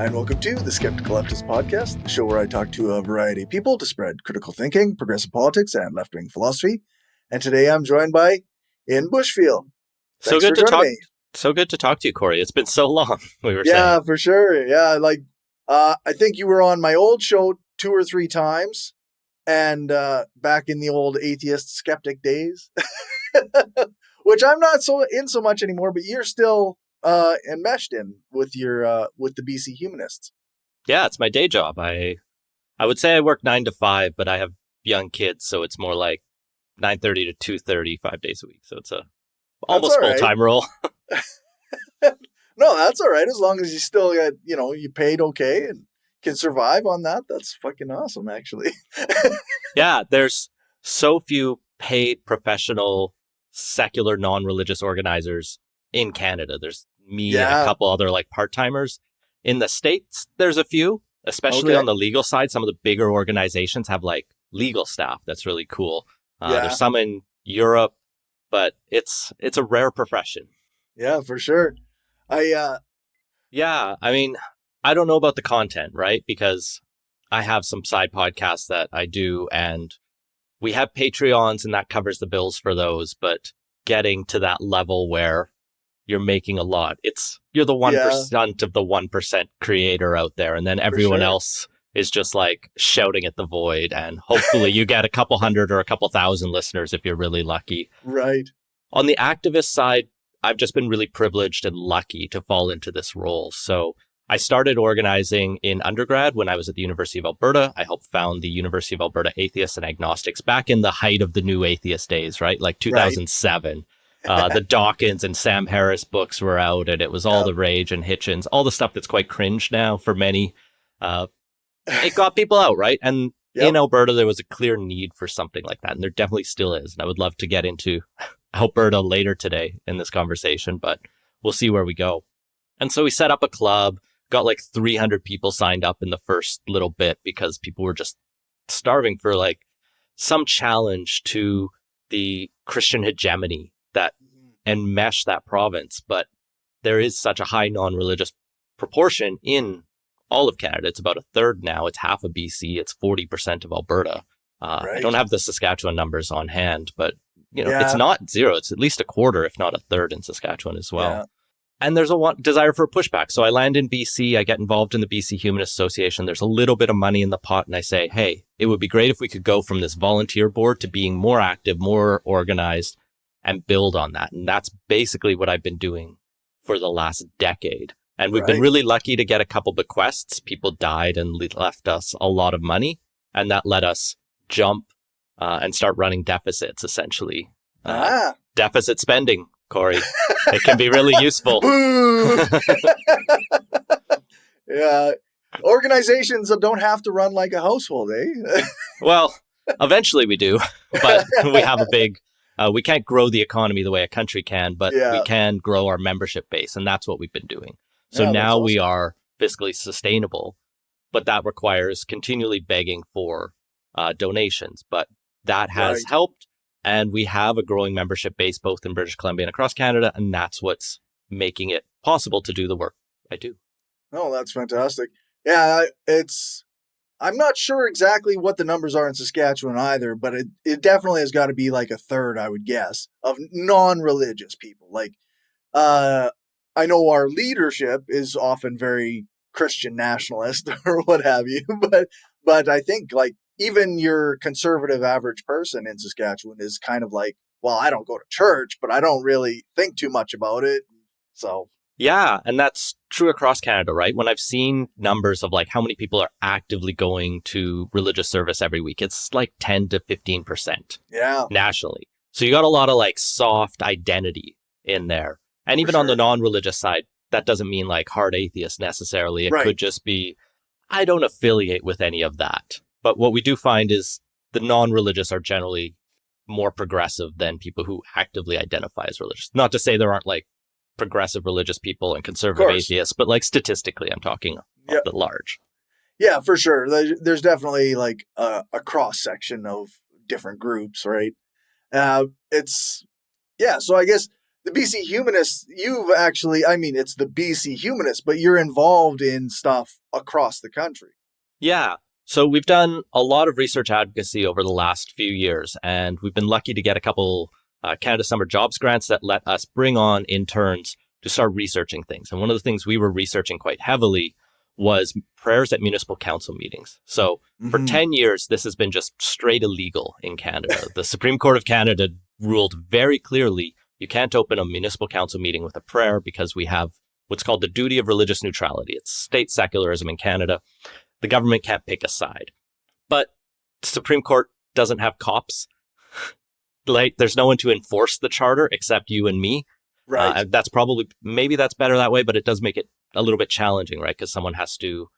Hi, and welcome to the Skeptical Leftist Podcast, the show where I talk to a variety of people to spread critical thinking, progressive politics, and left-wing philosophy. And today I'm joined by Ian Bushfield. Thanks for joining me. So good to talk to you, Corey. It's been so long, we were saying. Yeah, for sure. Yeah, I think you were on my old show 2 or 3 times, and back in the old atheist skeptic days, which I'm not so much anymore, but you're still enmeshed in with your with the BC Humanists. Yeah, it's my day job. I would say I work 9 to 5, but I have young kids, so it's more like 9:30 to 2:30, 5 days a week. So it's almost full-time role. No, that's all right. As long as you still get, you paid okay and can survive on that. That's fucking awesome, actually. Yeah, there's so few paid professional secular non-religious organizers in Canada. There's me and a couple other part-timers. In the States, there's a few, especially on the legal side. Some of the bigger organizations have legal staff. That's really cool. There's some in Europe, but it's a rare profession. Yeah, for sure. I mean, I don't know about the content, right? Because I have some side podcasts that I do, and we have Patreons, and that covers the bills for those. But getting to that level where you're making a lot, you're the 1% of the 1% creator out there, and then everyone else is just shouting at the void. And hopefully you get a couple hundred or a couple thousand listeners if you're really lucky. Right. On the activist side, I've just been really privileged and lucky to fall into this role. So I started organizing in undergrad when I was at the University of Alberta. I helped found the University of Alberta Atheists and Agnostics back in the height of the new atheist days, right? 2007. The Dawkins and Sam Harris books were out, and it was all the rage, and Hitchens, all the stuff that's quite cringe now for many. It got people out, right? And in Alberta, there was a clear need for something like that, and there definitely still is. And I would love to get into Alberta later today in this conversation, but we'll see where we go. And so we set up a club, got 300 people signed up in the first little bit because people were just starving for some challenge to the Christian hegemony that enmesh that province. But there is such a high non-religious proportion in all of Canada. It's about a third now. It's half of BC. It's 40% of Alberta. I don't have the Saskatchewan numbers on hand, but it's not zero. It's at least a quarter, if not a third in Saskatchewan as well. Yeah. And there's a desire for a pushback. So I land in BC. I get involved in the BC Humanist Association. There's a little bit of money in the pot. And I say, hey, it would be great if we could go from this volunteer board to being more active, more organized, and build on that. And that's basically what I've been doing for the last decade. And we've been really lucky to get a couple bequests. People died and left us a lot of money. And that let us jump and start running deficits, essentially. Deficit spending, Corey. It can be really useful. Yeah. Organizations don't have to run like a household, eh? Well, eventually we do. But we have a big... we can't grow the economy the way a country can, but we can grow our membership base. And that's what we've been doing. So now we are fiscally sustainable, but that requires continually begging for donations. But that has helped, and we have a growing membership base both in British Columbia and across Canada, and that's what's making it possible to do the work I do. Oh, that's fantastic. Yeah, I'm not sure exactly what the numbers are in Saskatchewan either, but it definitely has got to be a third, I would guess, of non-religious people. I know our leadership is often very Christian nationalist or what have you, but I think even your conservative average person in Saskatchewan is kind of well, I don't go to church, but I don't really think too much about it. So yeah, and that's true across Canada, right? When I've seen numbers of how many people are actively going to religious service every week, it's 10 to 15% nationally. So you got a lot of soft identity in there. And even on the non-religious side, that doesn't mean hard atheist necessarily. It could just be, I don't affiliate with any of that. But what we do find is the non-religious are generally more progressive than people who actively identify as religious. Not to say there aren't progressive religious people and conservative atheists, but statistically, I'm talking at large. Yeah, for sure. There's definitely a cross section of different groups, right? So I guess the BC Humanists, you've actually, I mean, it's the BC Humanists, but you're involved in stuff across the country. Yeah. So we've done a lot of research advocacy over the last few years, and we've been lucky to get a couple Canada Summer Jobs grants that let us bring on interns to start researching things. And one of the things we were researching quite heavily was prayers at municipal council meetings. So for 10 years, this has been just straight illegal in Canada. The Supreme Court of Canada ruled very clearly you can't open a municipal council meeting with a prayer because we have what's called the duty of religious neutrality. It's state secularism in Canada. The government can't pick a side. But the Supreme Court doesn't have cops. Like, there's no one to enforce the charter except you and me. Right. Maybe that's better that way, but it does make it a little bit challenging, right? Because someone has to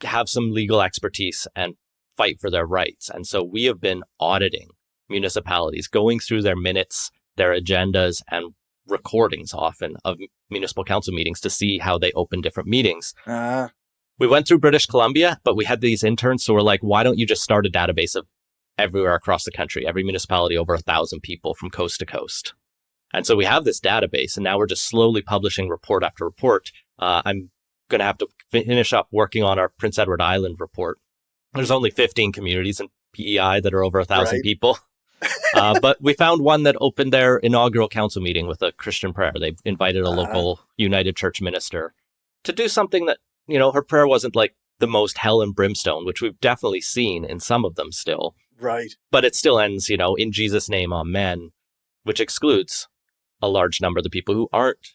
have some legal expertise and fight for their rights. And so we have been auditing municipalities, going through their minutes, their agendas, and recordings often of municipal council meetings to see how they open different meetings. We went through British Columbia, but we had these interns. So we're like, why don't you just start a database of everywhere across the country, every municipality over 1,000 people from coast to coast. And so we have this database, and now we're just slowly publishing report after report. I'm going to have to finish up working on our Prince Edward Island report. There's only 15 communities in PEI that are over 1,000 people. But we found one that opened their inaugural council meeting with a Christian prayer. They invited a local United Church minister to do something that, you know, her prayer wasn't like the most hell and brimstone, which we've definitely seen in some of them still. Right. But it still ends, you know, in Jesus' name, amen, which excludes a large number of the people who aren't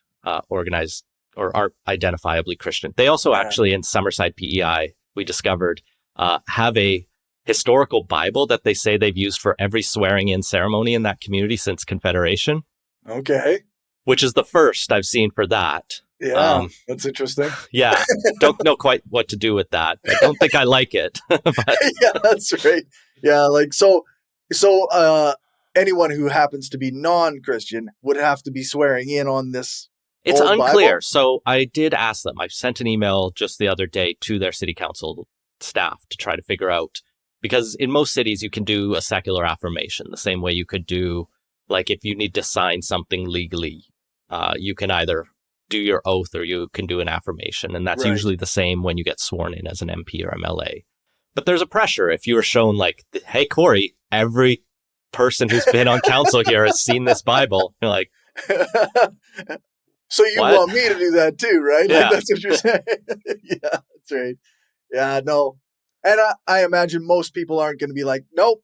organized or aren't identifiably Christian. They also actually in Summerside PEI, we discovered, have a historical Bible that they say they've used for every swearing in ceremony in that community since Confederation. Okay. Which is the first I've seen for that. Yeah, that's interesting. Yeah, don't know quite what to do with that. I don't think I like it. But... Yeah, that's right. Yeah, like so anyone who happens to be non-Christian would have to be swearing in on this. It's unclear. Bible? So I did ask them. I sent an email just the other day to their city council staff to try to figure out, because in most cities you can do a secular affirmation the same way you could do, like if you need to sign something legally, you can either do your oath or you can do an affirmation. And that's usually the same when you get sworn in as an MP or MLA. But there's a pressure if you were shown like, hey, Corey, every person who's been on council here has seen this Bible. You're like, so you what? Want me to do that too, right? Yeah. Like, that's what you're saying. Yeah, that's right. Yeah, no. And I imagine most people aren't going to be like, no,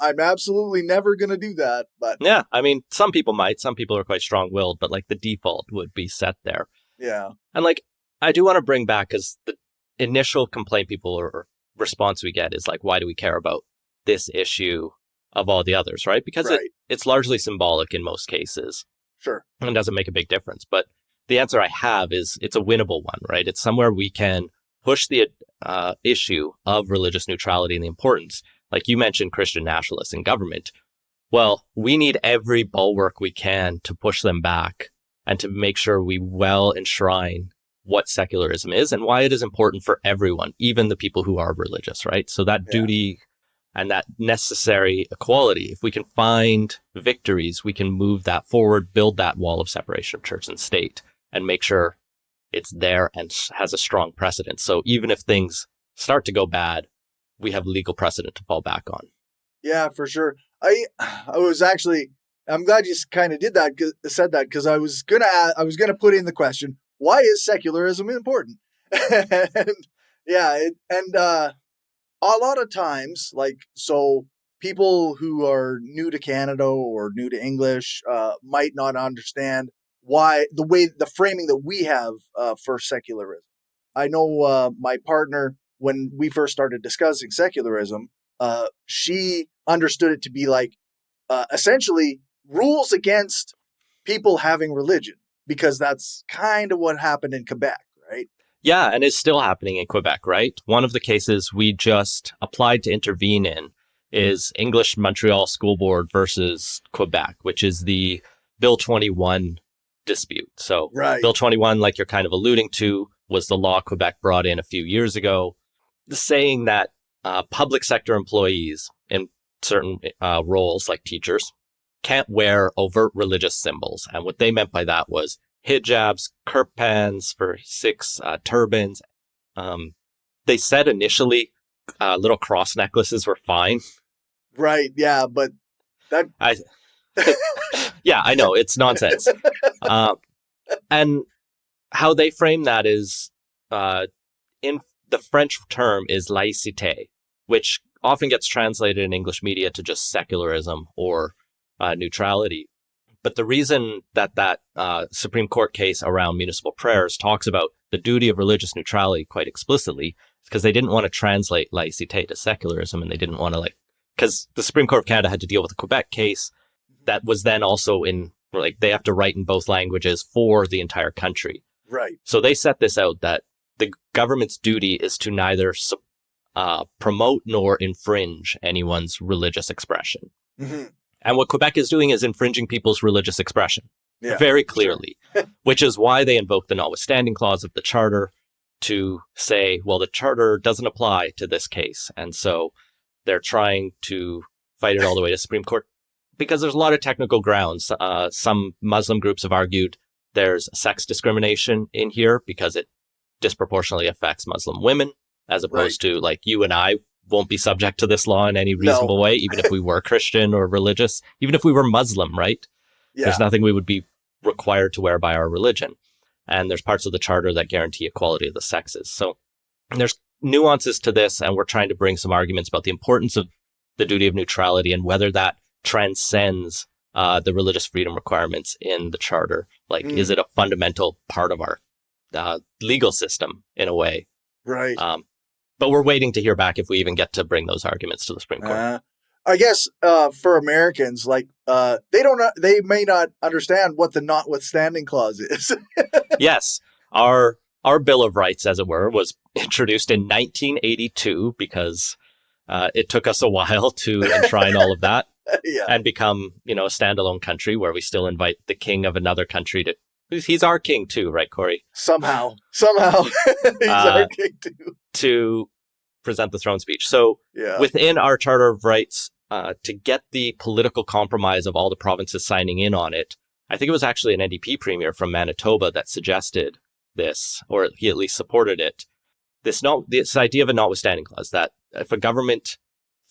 I'm absolutely never going to do that. But yeah, I mean, some people might. Some people are quite strong-willed, but like the default would be set there. Yeah. And like, I do want to bring back, because the initial complaint people or response we get is like, why do we care about this issue of all the others, right? Because it's largely symbolic in most cases. Sure. And doesn't make a big difference. But the answer I have is it's a winnable one, right? It's somewhere we can push the issue of religious neutrality and the importance. Like you mentioned, Christian nationalists in government. Well, we need every bulwark we can to push them back and to make sure we well enshrine what secularism is and why it is important for everyone, even the people who are religious, right? So that duty and that necessary equality, if we can find victories, we can move that forward, build that wall of separation of church and state, and make sure it's there and has a strong precedent. So even if things start to go bad, we have legal precedent to fall back on. Yeah, for sure. I'm glad you kind of said that, because I was gonna put in the question, why is secularism important? A lot of times, like, so people who are new to Canada or new to English might not understand why the framing that we have for secularism. I know my partner, when we first started discussing secularism, she understood it to be like essentially rules against people having religion, because that's kind of what happened in Quebec, right? Yeah, and it's still happening in Quebec, right? One of the cases we just applied to intervene in is English Montreal School Board versus Quebec, which is the Bill 21 dispute. So Bill 21, like you're kind of alluding to, was the law Quebec brought in a few years ago, saying that public sector employees in certain roles like teachers can't wear overt religious symbols. And what they meant by that was hijabs, kirpans for Sikhs, turbans. They said initially little cross necklaces were fine. Right. Yeah. But that. Yeah, I know. It's nonsense. And how they frame that is in the French term is laïcité, which often gets translated in English media to just secularism or neutrality. But the reason that Supreme Court case around municipal prayers talks about the duty of religious neutrality quite explicitly is because they didn't want to translate laïcité to secularism, and they didn't want to because the Supreme Court of Canada had to deal with the Quebec case that was then also they have to write in both languages for the entire country. Right. So they set this out that the government's duty is to neither promote nor infringe anyone's religious expression. Mm-hmm. And what Quebec is doing is infringing people's religious expression very clearly, sure. Which is why they invoke the notwithstanding clause of the charter to say, well, the charter doesn't apply to this case. And so they're trying to fight it all the way to Supreme Court because there's a lot of technical grounds. Some Muslim groups have argued there's sex discrimination in here because it disproportionately affects Muslim women, as opposed to you and I won't be subject to this law in any reasonable way, even if we were Christian or religious, even if we were Muslim, right? Yeah. There's nothing we would be required to wear by our religion. And there's parts of the charter that guarantee equality of the sexes. So there's nuances to this, and we're trying to bring some arguments about the importance of the duty of neutrality and whether that transcends the religious freedom requirements in the charter. Is it a fundamental part of our legal system in a way? Right. But we're waiting to hear back if we even get to bring those arguments to the Supreme Court. I guess for Americans, they may not understand what the notwithstanding clause is. Yes, our Bill of Rights, as it were, was introduced in 1982 because it took us a while to enshrine all of that and become, a standalone country where we still invite the king of another country to. He's our king too, right, Corey? Somehow, he's our king too. To present the throne speech. So within our Charter of Rights, to get the political compromise of all the provinces signing in on it, I think it was actually an NDP premier from Manitoba that suggested this, or he at least supported it. This idea of a notwithstanding clause, that if a government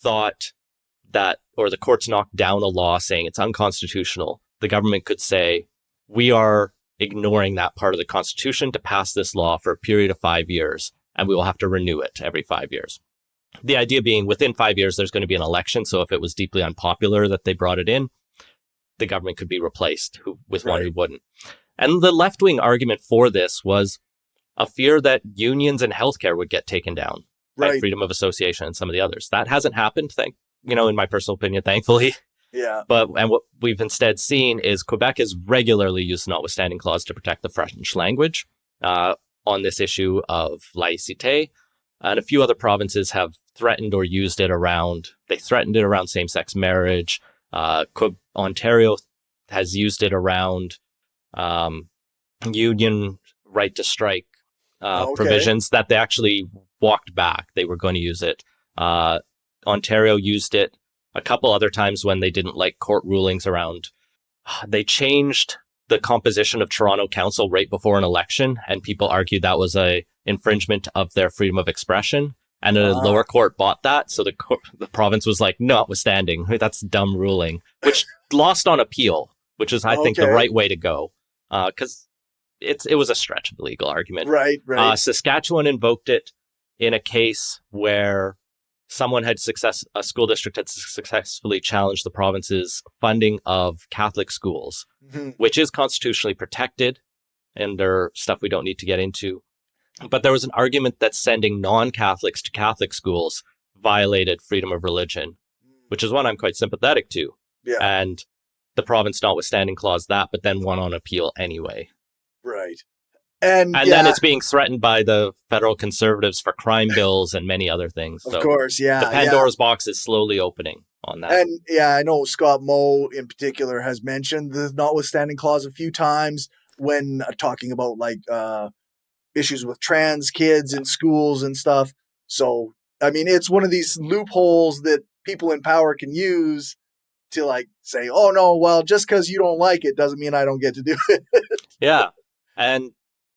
thought that, or the courts knocked down a law saying it's unconstitutional, the government could say, we are ignoring that part of the Constitution to pass this law for a period of 5 years, and we will have to renew it every 5 years. The idea being within 5 years, there's going to be an election. So if it was deeply unpopular that they brought it in, the government could be replaced with one who wouldn't. And the left-wing argument for this was a fear that unions and healthcare would get taken down by freedom of association and some of the others. That hasn't happened, in my personal opinion, thankfully. Yeah. And what we've instead seen is Quebec has regularly used the notwithstanding clause to protect the French language on this issue of laïcité. And a few other provinces have threatened or used it around. They threatened it around same-sex marriage. Ontario has used it around union right to strike provisions that they actually walked back. They were going to use it. Ontario used it a couple other times when they didn't like court rulings around. They changed the composition of Toronto Council right before an election, and people argued that was a infringement of their freedom of expression. And a lower court bought that, so the province was like, notwithstanding, that's dumb ruling, which lost on appeal, which is, I think, the right way to go, because it was a stretch of a legal argument. Right. Saskatchewan invoked it in a case where a school district had successfully challenged the province's funding of Catholic schools, which is constitutionally protected, and there are stuff we don't need to get into. But there was an argument that sending non-Catholics to Catholic schools violated freedom of religion, which is one I'm quite sympathetic to. Yeah. And the province notwithstanding clause that, but then won on appeal anyway. Right. And then it's being threatened by the federal conservatives for crime bills and many other things. Of course, yeah. The Pandora's box is slowly opening on that. And I know Scott Moe in particular has mentioned the notwithstanding clause a few times when talking about issues with trans kids in schools and stuff. So, I mean, it's one of these loopholes that people in power can use to like say, oh no, well, just because you don't like it doesn't mean I don't get to do it. Yeah. And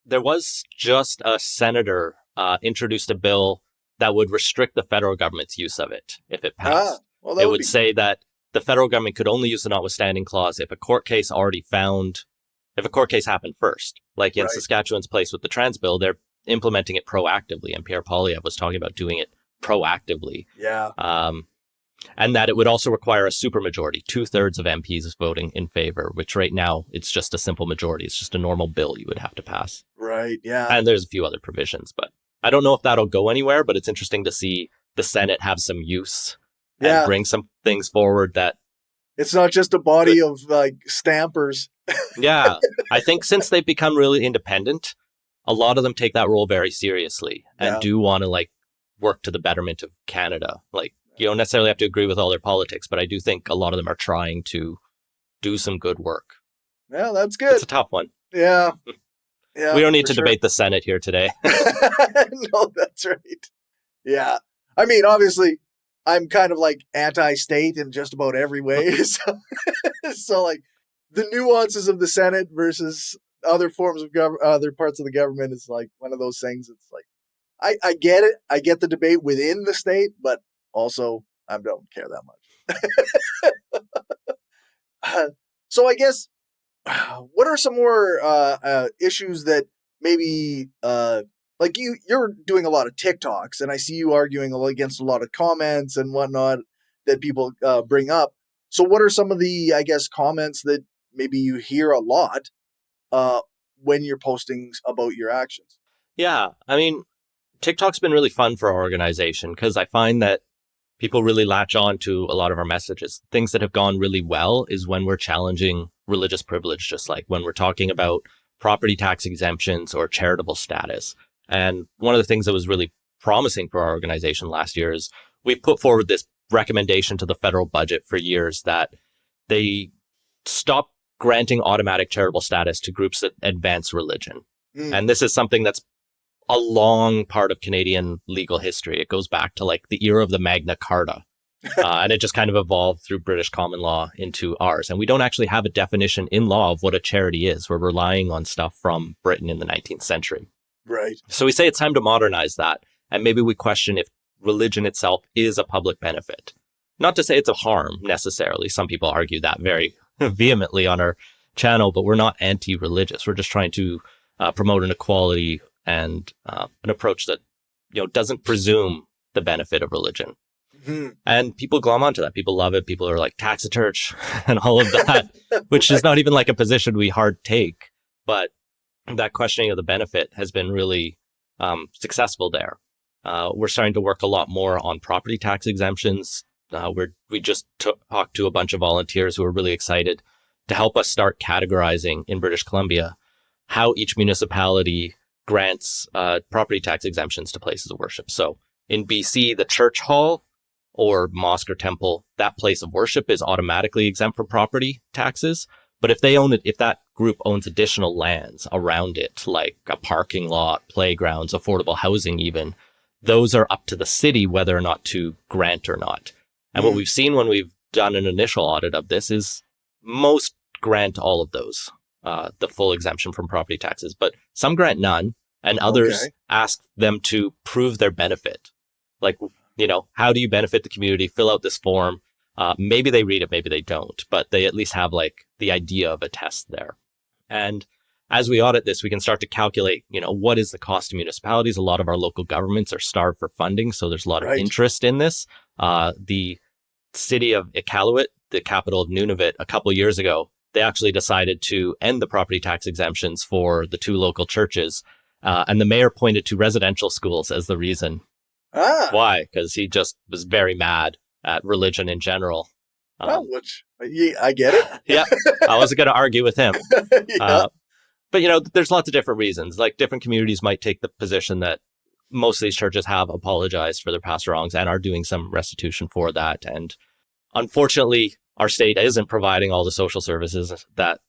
there was just a senator introduced a bill that would restrict the federal government's use of it if it passed. Well, It would say that the federal government could only use the notwithstanding clause if a court case happened first. Like in Saskatchewan's place with the trans bill, they're implementing it proactively. And Pierre Poilievre was talking about doing it proactively. Yeah. And that it would also require a supermajority, 2/3 of MPs voting in favor, which right now it's just a simple majority. It's just a normal bill you would have to pass. Right, yeah. And there's a few other provisions, but I don't know if that'll go anywhere, but it's interesting to see the Senate have some use and bring some things forward that... It's not just a body of like stampers. Yeah. I think since they've become really independent, a lot of them take that role very seriously and do want to like work to the betterment of Canada. Like, you don't necessarily have to agree with all their politics, but I do think a lot of them are trying to do some good work. Yeah, that's good. It's a tough one. Yeah. Yeah. We don't need to debate the Senate here today. No, that's right. Yeah. I mean, obviously, I'm kind of like anti-state in just about every way. So like the nuances of the Senate versus other forms of other parts of the government is like one of those things. It's like, I get it. I get the debate within the state, but also I don't care that much. So I guess, what are some more issues that maybe like you're doing a lot of TikToks, and I see you arguing against a lot of comments and whatnot that people bring up. So what are some of the, I guess, comments that maybe you hear a lot when you're posting about your actions? Yeah, I mean, TikTok's been really fun for our organization because I find that people really latch on to a lot of our messages. Things that have gone really well is when we're challenging religious privilege, just like when we're talking about property tax exemptions or charitable status. And one of the things that was really promising for our organization last year is we've put forward this recommendation to the federal budget for years that they stop granting automatic charitable status to groups that advance religion. And this is something that's a long part of Canadian legal history. It goes back to like the era of the Magna Carta. And it just kind of evolved through British common law into ours. And we don't actually have a definition in law of what a charity is. We're relying on stuff from Britain in the 19th century. Right. So we say it's time to modernize that. And maybe we question if religion itself is a public benefit. Not to say it's a harm necessarily. Some people argue that very vehemently on our channel, but we're not anti-religious. We're just trying to promote an equality and an approach that, doesn't presume the benefit of religion. Mm-hmm. And people glom onto that. People love it. People are like, tax a church and all of that, which is not even like a position we hard take. But that questioning of the benefit has been really successful there. We're starting to work a lot more on property tax exemptions. We just talked to a bunch of volunteers who are really excited to help us start categorizing in British Columbia how each municipality grants property tax exemptions to places of worship. So in BC, the church hall or mosque or temple, that place of worship is automatically exempt from property taxes. But if they own it, if that group owns additional lands around it, like a parking lot, playgrounds, affordable housing even, those are up to the city whether or not to grant or not. And what we've seen when we've done an initial audit of this is most grant all of those, the full exemption from property taxes, but some grant none, and others ask them to prove their benefit. Like, how do you benefit the community? Fill out this form. Maybe they read it, maybe they don't, but they at least have like the idea of a test there. And as we audit this, we can start to calculate, what is the cost to municipalities? A lot of our local governments are starved for funding, so there's a lot of interest in this. The city of Iqaluit, the capital of Nunavut, a couple of years ago, they actually decided to end the property tax exemptions for the two local churches. And the mayor pointed to residential schools as the reason. Why? Because he just was very mad at religion in general. Which I get it. Yeah, I wasn't going to argue with him. But, there's lots of different reasons. Like different communities might take the position that most of these churches have apologized for their past wrongs and are doing some restitution for that. And unfortunately, our state isn't providing all the social services that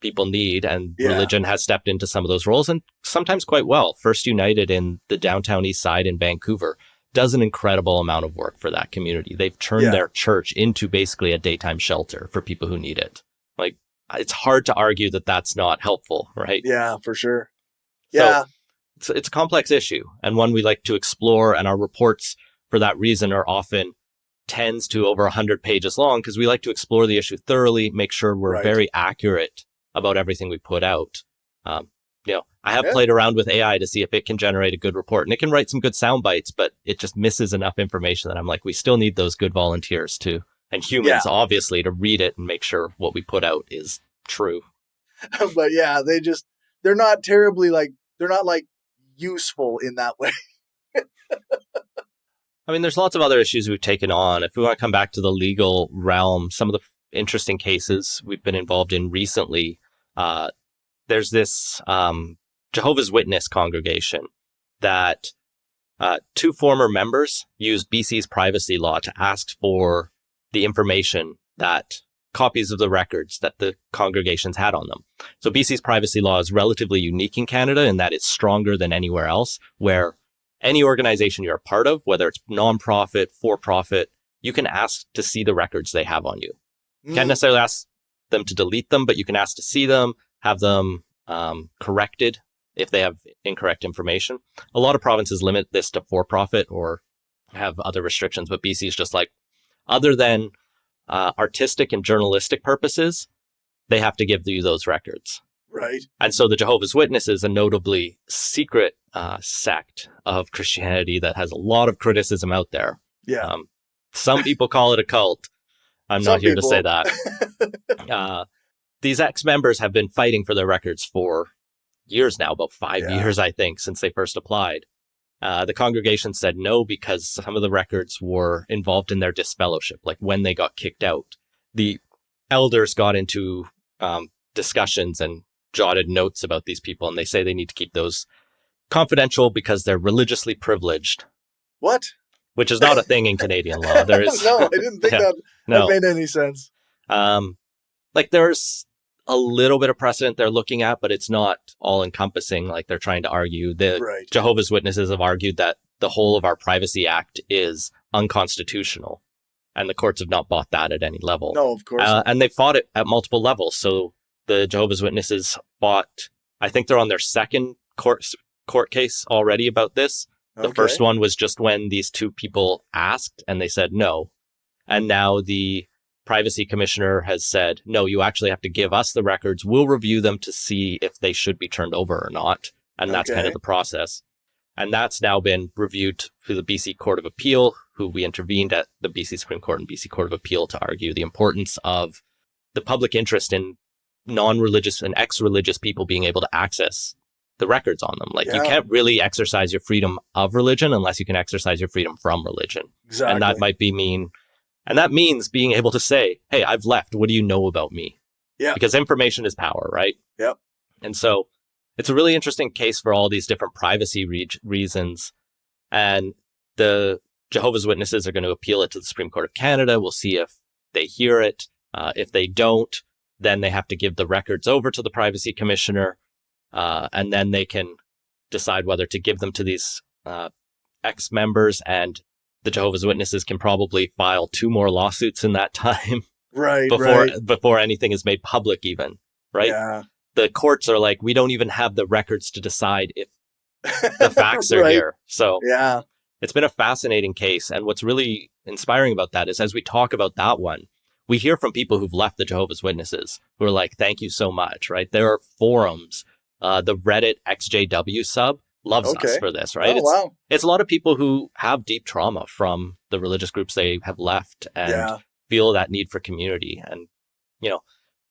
people need. And religion has stepped into some of those roles and sometimes quite well. First United in the downtown east side in Vancouver does an incredible amount of work for that community. They've turned their church into basically a daytime shelter for people who need it. Like, it's hard to argue that that's not helpful, right? Yeah, for sure. So it's a complex issue, and one we like to explore, and our reports for that reason are often tens to over 100 pages long, because we like to explore the issue thoroughly, make sure we're very accurate about everything we put out. I have played around with AI to see if it can generate a good report, and it can write some good sound bites, but it just misses enough information that I'm like, we still need those good volunteers too, and humans, obviously, to read it and make sure what we put out is true. But yeah, they're not terribly they're not useful in that way. I mean, there's lots of other issues we've taken on. If we want to come back to the legal realm, some of the interesting cases we've been involved in recently, there's this Jehovah's Witness congregation that two former members used BC's privacy law to ask for the information, that copies of the records that the congregations had on them. So BC's privacy law is relatively unique in Canada in that it's stronger than anywhere else, where any organization you're a part of, whether it's nonprofit, for-profit, you can ask to see the records they have on you. You can't necessarily ask them to delete them, but you can ask to see them, have them corrected if they have incorrect information. A lot of provinces limit this to for-profit or have other restrictions, but BC is just like, other than artistic and journalistic purposes, they have to give you those records. Right. And so the Jehovah's Witnesses, a notably secret sect of Christianity that has a lot of criticism out there. Yeah. Some people call it a cult. I'm not here to say that. These ex-members have been fighting for their records for years now, about 5 years, I think, since they first applied. The congregation said no because some of the records were involved in their disfellowship. Like when they got kicked out, the elders got into discussions and jotted notes about these people, and they say they need to keep those confidential because they're religiously privileged. What? Which is not a thing in Canadian law. There is no, I didn't think that made any sense. There's a little bit of precedent they're looking at, but it's not all encompassing. Like they're trying to argue. The Jehovah's Witnesses have argued that the whole of our Privacy Act is unconstitutional, and the courts have not bought that at any level. No, of course not. And they fought it at multiple levels. So the Jehovah's Witnesses fought, I think they're on their second court case already about this. The first one was just when these two people asked and they said no. And now the privacy commissioner has said, no, you actually have to give us the records. We'll review them to see if they should be turned over or not. And that's kind of the process. And that's now been reviewed through the BC Court of Appeal, who we intervened at the BC Supreme Court and BC Court of Appeal to argue the importance of the public interest in non-religious and ex-religious people being able to access the records on them. Like you can't really exercise your freedom of religion unless you can exercise your freedom from religion. Exactly. And that might and that means being able to say, hey, I've left. What do you know about me? Yeah. Because information is power, right? Yep. And so it's a really interesting case for all these different privacy reasons. And the Jehovah's Witnesses are going to appeal it to the Supreme Court of Canada. We'll see if they hear it. If they don't, then they have to give the records over to the privacy commissioner. And then they can decide whether to give them to these ex-members, and the Jehovah's Witnesses can probably file 2 more lawsuits in that time. Before anything is made public even, right? Yeah. The courts are like, we don't even have the records to decide if the facts are here. So it's been a fascinating case. And what's really inspiring about that is as we talk about that one, we hear from people who've left the Jehovah's Witnesses who are like, thank you so much, right? There are forums. The Reddit XJW sub loves us for this, right? It's a lot of people who have deep trauma from the religious groups they have left and feel that need for community. And,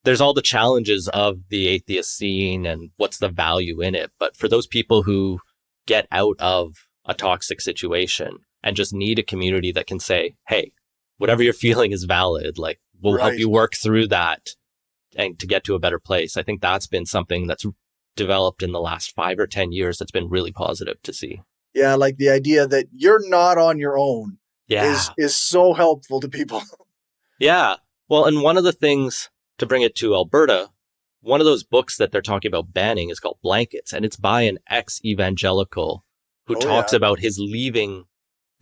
there's all the challenges of the atheist scene and what's the value in it. But for those people who get out of a toxic situation and just need a community that can say, hey, whatever you're feeling is valid. Like, we'll help you work through that and to get to a better place. I think that's been something that's developed in the last 5 or 10 years that's been really positive to see. Yeah, like the idea that you're not on your own is so helpful to people. Yeah. Well, and one of the things, to bring it to Alberta, one of those books that they're talking about banning is called Blankets, and it's by an ex-evangelical who talks about his leaving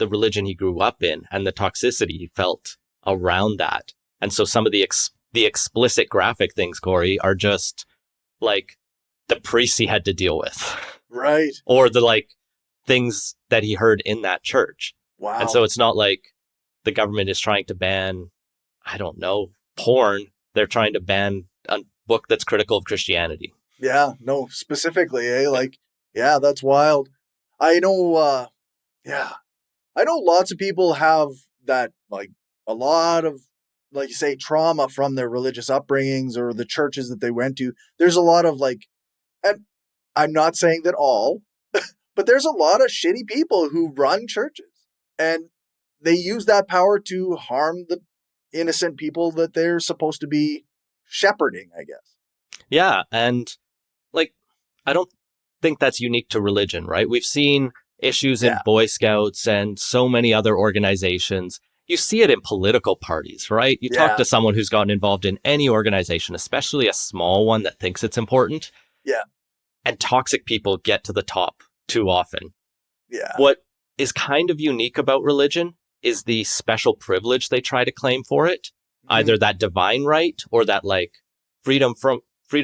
the religion he grew up in and the toxicity he felt around that. And so some of the explicit graphic things, Corey, are just like the priests he had to deal with. Right. Or the like things that he heard in that church. Wow. And so it's not like the government is trying to ban, I don't know, porn. They're trying to ban a book that's critical of Christianity. Yeah, no, specifically, like, yeah, that's wild. I know, I know lots of people have that, like, a lot of, like you say, trauma from their religious upbringings or the churches that they went to. There's a lot of, like, and I'm not saying that all, but there's a lot of shitty people who run churches, and they use that power to harm the innocent people that they're supposed to be shepherding, I guess. Yeah, and like, I don't think that's unique to religion, right? We've seen issues in Boy Scouts and so many other organizations. You see it in political parties, right? You talk to someone who's gotten involved in any organization, especially a small one that thinks it's important. Yeah. And toxic people get to the top too often. Yeah. What is kind of unique about religion is the special privilege they try to claim for it. Either that divine right or that like freedom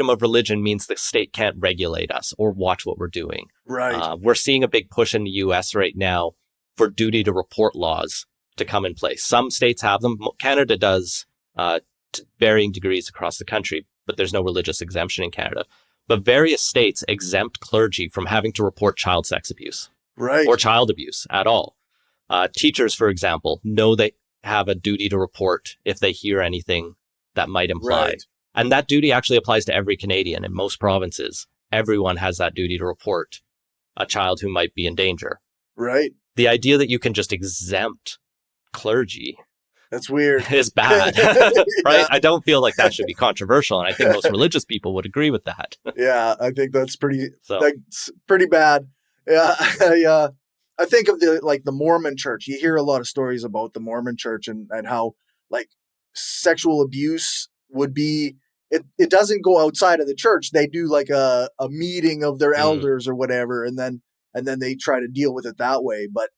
of religion means the state can't regulate us or watch what we're doing. Right. We're seeing a big push in the US right now for duty to report laws to come in place. Some states have them. Canada does to varying degrees across the country, but there's no religious exemption in Canada. But various states exempt clergy from having to report child sex abuse. Right. Or child abuse at all. Teachers, for example, know they have a duty to report if they hear anything that might imply. Right. And that duty actually applies to every Canadian in most provinces. Everyone has that duty to report a child who might be in danger. Right. The idea that you can just exempt clergy, that's weird, is bad, right? I don't feel like that should be controversial. And I think most religious people would agree with that. Yeah, I think that's pretty bad. Yeah. I think of the Mormon church. You hear a lot of stories about the Mormon church and how like sexual abuse would be, it doesn't go outside of the church. They do like a meeting of their elders or whatever. And then they try to deal with it that way. But,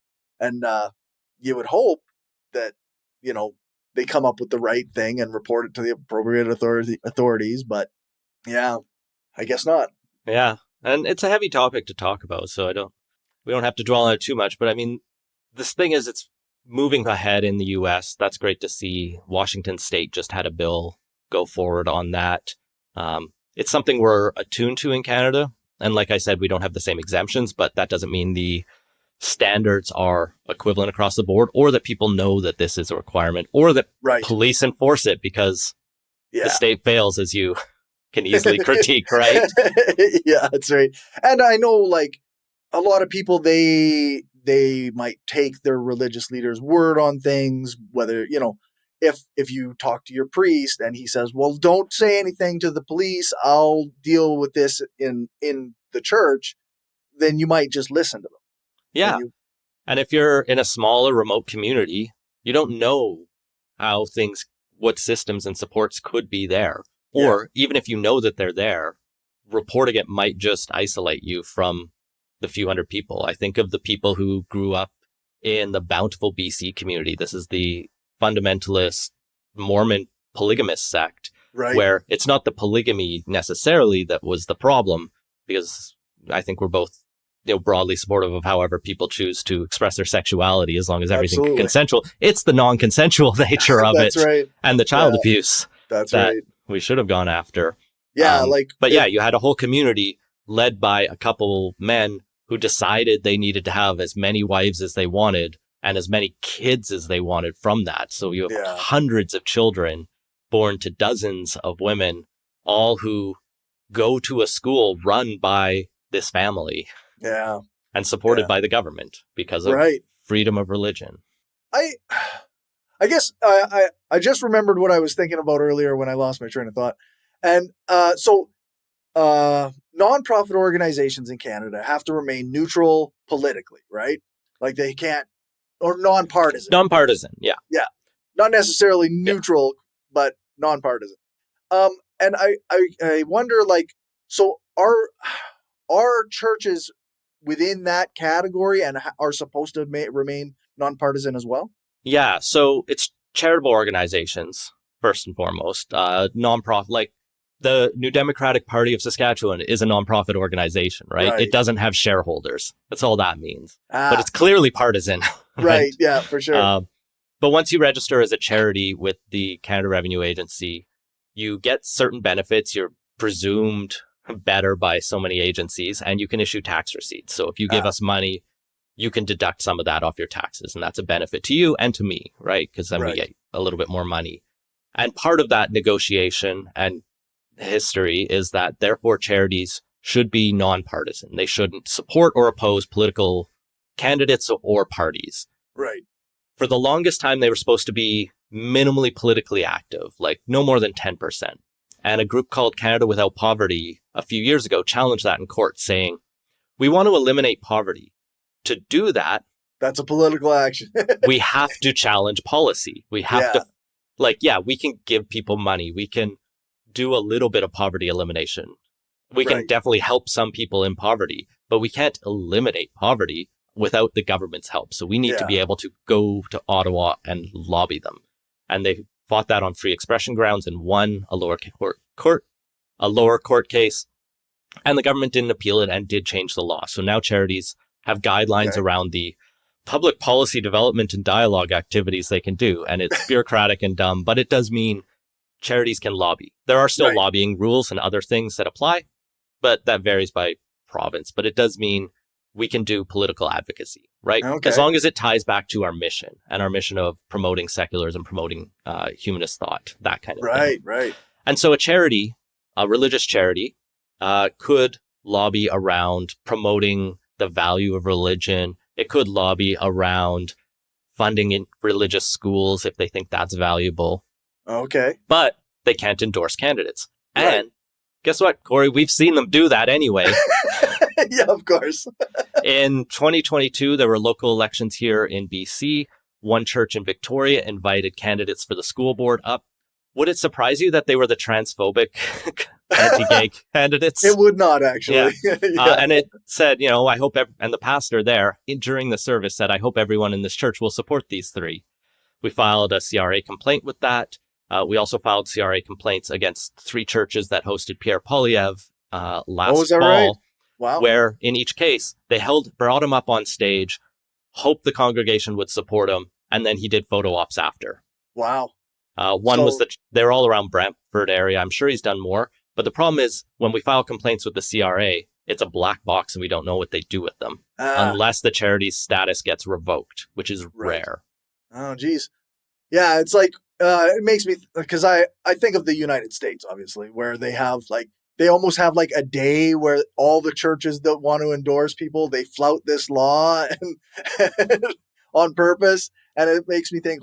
you would hope that, they come up with the right thing and report it to the appropriate authorities. But yeah, I guess not. Yeah. And it's a heavy topic to talk about. So we don't have to dwell on it too much. But I mean, this thing is, it's moving ahead in the US. That's great to see. Washington State just had a bill go forward on that. It's something we're attuned to in Canada. And like I said, we don't have the same exemptions, but that doesn't mean the standards are equivalent across the board, or that people know that this is a requirement, or that police enforce it, because the state fails, as you can easily critique, right? Yeah, that's right. And I know like a lot of people, they might take their religious leader's word on things, whether, if you talk to your priest and he says, well, don't say anything to the police, I'll deal with this in the church, then you might just listen to them. Yeah. And if you're in a smaller, remote community, you don't know what systems and supports could be there. Or even if you know that they're there, reporting it might just isolate you from the few hundred people. I think of the people who grew up in the Bountiful BC community. This is the fundamentalist Mormon polygamist sect, where it's not the polygamy necessarily that was the problem, because I think we're both broadly supportive of however people choose to express their sexuality, as long as everything's consensual. It's the non-consensual nature of it, and the child abuse that we should have gone after. Yeah, you had a whole community led by a couple men who decided they needed to have as many wives as they wanted and as many kids as they wanted from that. So you have hundreds of children born to dozens of women, all who go to a school run by this family. Yeah. And supported by the government because of freedom of religion. I guess I just remembered what I was thinking about earlier when I lost my train of thought. And so nonprofit organizations in Canada have to remain neutral politically, right? Like they can't, or nonpartisan. Nonpartisan, yeah. Yeah. Not necessarily neutral, but nonpartisan. And I wonder, like, so are churches within that category and are supposed to remain nonpartisan as well? Yeah, so it's charitable organizations, first and foremost. Nonprofit, like the New Democratic Party of Saskatchewan is a nonprofit organization, right? Right. It doesn't have shareholders. That's all that means. But Ah, it's clearly partisan, right? right. Yeah, for sure. But once you register as a charity with the Canada Revenue Agency, you get certain benefits. You're presumed better by so many agencies, and you can issue tax receipts. So if you give us money, you can deduct some of that off your taxes, and that's a benefit to you and to me, right? Because then we get a little bit more money. And part of that negotiation and history is that therefore charities should be nonpartisan. They shouldn't support or oppose political candidates or parties. Right. For the longest time, they were supposed to be minimally politically active, like no more than 10%. And a group called Canada Without Poverty a few years ago challenged that in court, saying, we want to eliminate poverty. To do that, that's a political action. we have to challenge policy. We have to, we can give people money. We can do a little bit of poverty elimination. We can definitely help some people in poverty, but we can't eliminate poverty without the government's help. So we need to be able to go to Ottawa and lobby them. And they fought that on free expression grounds and won a lower court case. And the government didn't appeal it and did change the law. So now charities have guidelines around the public policy development and dialogue activities they can do. And it's bureaucratic and dumb, but it does mean charities can lobby. There are still lobbying rules and other things that apply, but that varies by province. But it does mean we can do political advocacy, right? As long as it ties back to our mission and our mission of promoting secularism, promoting humanist thought, that kind of thing. Right. And so a charity, a religious charity, could lobby around promoting the value of religion. It could lobby around funding in religious schools if they think that's valuable. Okay. But they can't endorse candidates. And guess what, Corey? We've seen them do that anyway. Yeah, of course. In 2022, there were local elections here in BC. One church in Victoria invited candidates for the school board up. Would it surprise you that they were the transphobic anti-gay candidates? It would not, actually. Yeah. And it said, I hope, and the pastor there during the service said, I hope everyone in this church will support these three. We filed a CRA complaint with that. We also filed CRA complaints against three churches that hosted Pierre Poilievre last fall. Right? Wow. Where in each case, they brought him up on stage, hoped the congregation would support him, and then he did photo ops after. Wow. One was that they're all around Brantford area. I'm sure he's done more. But the problem is when we file complaints with the CRA, it's a black box and we don't know what they do with them unless the charity's status gets revoked, which is rare. Oh, geez. Yeah, it's like, it makes me, because I think of the United States, obviously, where they have they almost have a day where all the churches that want to endorse people, they flout this law and on purpose. And it makes me think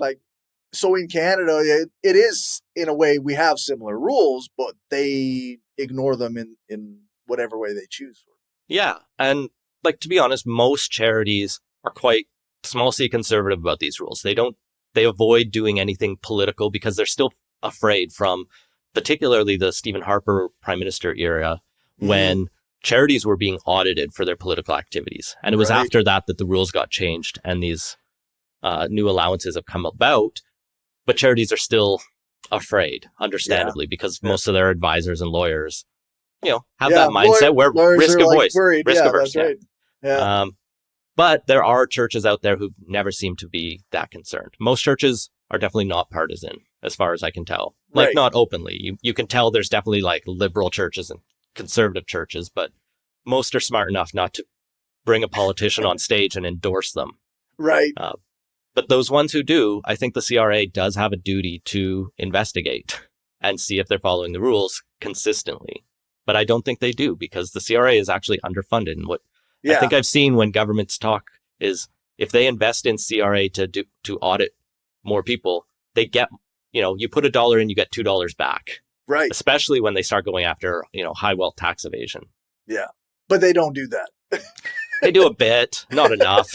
so in Canada, it is, in a way, we have similar rules, but they ignore them in whatever way they choose. Yeah. And to be honest, most charities are quite small c conservative about these rules. They avoid doing anything political because they're still afraid from particularly the Stephen Harper Prime Minister era when charities were being audited for their political activities. And it was after that the rules got changed and these new allowances have come about. But charities are still afraid, understandably, because most of their advisors and lawyers, have that mindset where risk averse. Risk averse. That's right. Yeah. But there are churches out there who never seem to be that concerned. Most churches are definitely not partisan, as far as I can tell. Not openly. You can tell there's definitely liberal churches and conservative churches, but most are smart enough not to bring a politician on stage and endorse them. Right. But those ones who do, I think the CRA does have a duty to investigate and see if they're following the rules consistently. But I don't think they do because the CRA is actually underfunded. And what I think I've seen when governments talk is if they invest in CRA to audit more people, they get, you put $1 in, you get $2 back. Right. Especially when they start going after, high wealth tax evasion. Yeah. But they don't do that. They do a bit, not enough.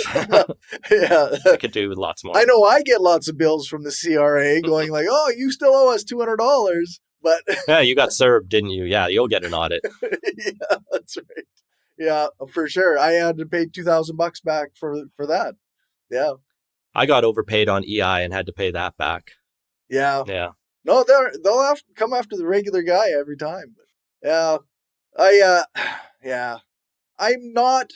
Yeah. They could do lots more. I know I get lots of bills from the CRA going oh, you still owe us $200. But yeah, you got served, didn't you? Yeah, you'll get an audit. Yeah, that's right. Yeah, for sure. I had to pay $2,000 back for that. Yeah. I got overpaid on EI and had to pay that back. Yeah. Yeah. No, they'll have to come after the regular guy every time. But yeah, yeah, I'm not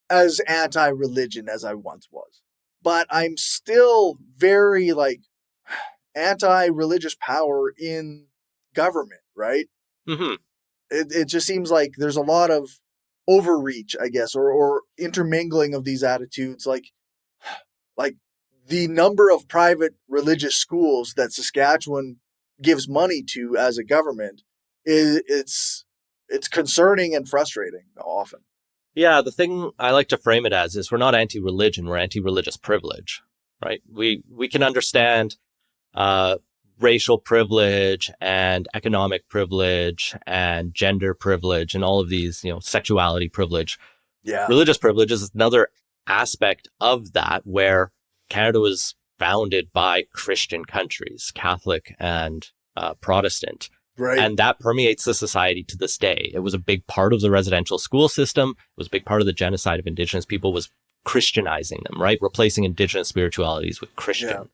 as anti-religion as I once was, but I'm still very like anti-religious power in government, right? Mm-hmm. It just seems like there's a lot of overreach, I guess, or intermingling of these attitudes, like the number of private religious schools that Saskatchewan gives money to as a government is it's concerning and frustrating often. Yeah, the thing I like to frame it as is we're not anti-religion, we're anti-religious privilege, right? We can understand uh, racial privilege and economic privilege and gender privilege and all of these, sexuality privilege. Yeah. Religious privilege is another aspect of that where Canada was founded by Christian countries, Catholic and Protestant. Right. And that permeates the society to this day. It was a big part of the residential school system. It was a big part of the genocide of Indigenous people, was Christianizing them, right? Replacing Indigenous spiritualities with Christian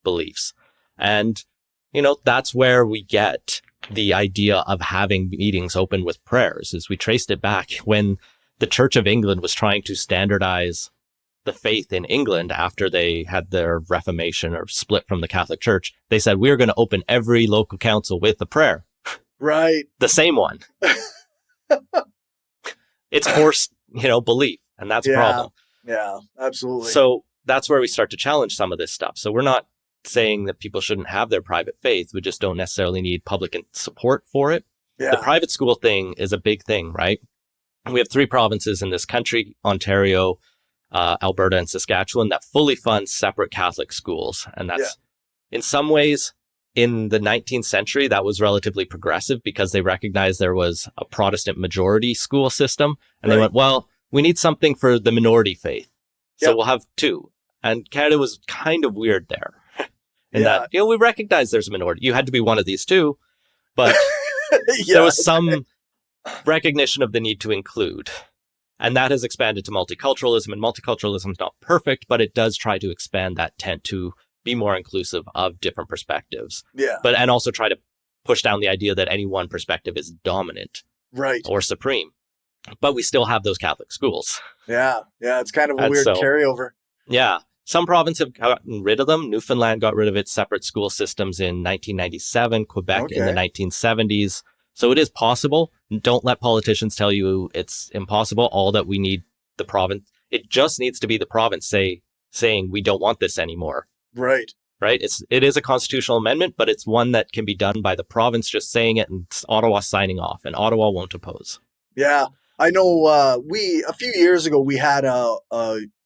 beliefs. And, that's where we get the idea of having meetings open with prayers, is we traced it back when the Church of England was trying to standardize the faith in England after they had their Reformation or split from the Catholic Church. They said, we're going to open every local council with a prayer. Right. The same one. It's forced, belief. And that's a problem. Yeah, absolutely. So that's where we start to challenge some of this stuff. So we're not saying that people shouldn't have their private faith. We just don't necessarily need public support for it. Yeah. The private school thing is a big thing, right? We have 3 provinces in this country, Ontario, Alberta, and Saskatchewan, that fully fund separate Catholic schools. And that's in some ways, in the 19th century, that was relatively progressive because they recognized there was a Protestant majority school system. And they went, well, we need something for the minority faith. So we'll have 2. And Canada was kind of weird there. In that, we recognize there's a minority. You had to be one of these 2, but there was some recognition of the need to include. And that has expanded to multiculturalism, and multiculturalism is not perfect, but it does try to expand that tent to be more inclusive of different perspectives. Yeah. And also try to push down the idea that any one perspective is dominant. Right. Or supreme. But we still have those Catholic schools. Yeah. Yeah. It's kind of a weird carryover. Yeah. Some provinces have gotten rid of them. Newfoundland got rid of its separate school systems in 1997, Quebec in the 1970s. So it is possible. Don't let politicians tell you it's impossible. All that we need, the province, it just needs to be the province saying we don't want this anymore. Right. Right. It is a constitutional amendment, but it's one that can be done by the province just saying it and Ottawa signing off, and Ottawa won't oppose. Yeah. I know a few years ago, we had a